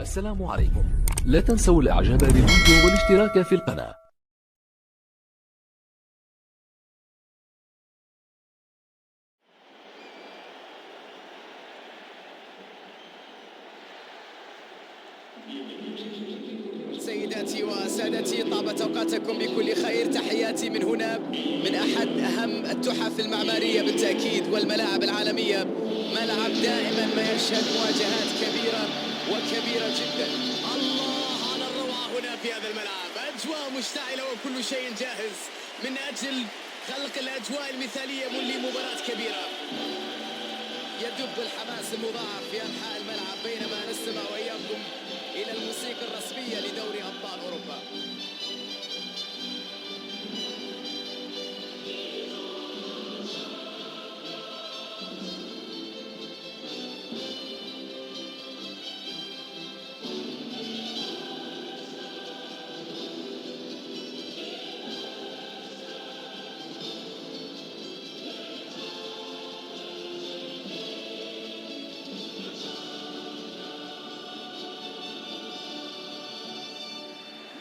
السلام عليكم. لا تنسوا الاعجاب بالفيديو والاشتراك في القناة. سيداتي وسادتي، طابت اوقاتكم بكل خير. تحياتي من هنا، من احد اهم التحف المعماريه بالتاكيد والملاعب العالميه. ملعب دائما ما يشهد مواجهات كبيره وكبيره جدا. الله على الروعه هنا في هذا الملعب، اجواء مشتعله وكل شيء جاهز من اجل خلق الاجواء المثاليه لمباراه كبيره. يدب الحماس المضاعف في انحاء الملعب بينما نستمع واياكم الى الموسيقى الرسميه لدوري ابطال اوروبا.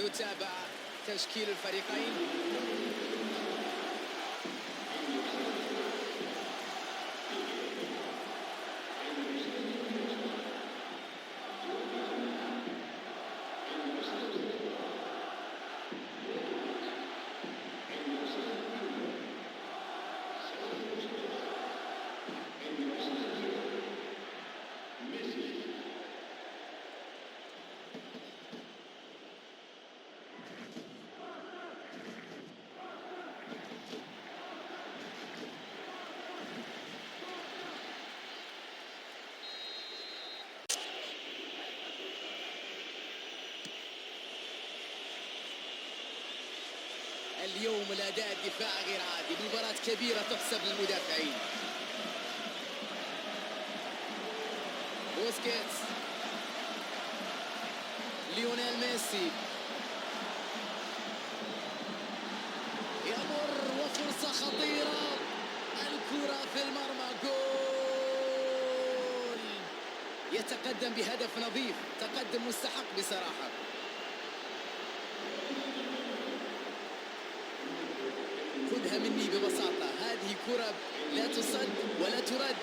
نتابع تشكيل الفريقين. اليوم الاداء الدفاعي غير عادي، مباراة كبيرة تحسب للمدافعين. بوسكيتس، ليونيل ميسي يمر وفرصة خطيرة، الكرة في المرمى، جول. يتقدم بهدف نظيف، تقدم مستحق بصراحة. خذها مني ببساطة، هذه كرة لا تصد ولا ترد،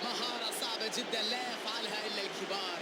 مهارة صعبة جدا لا يفعلها إلا الكبار.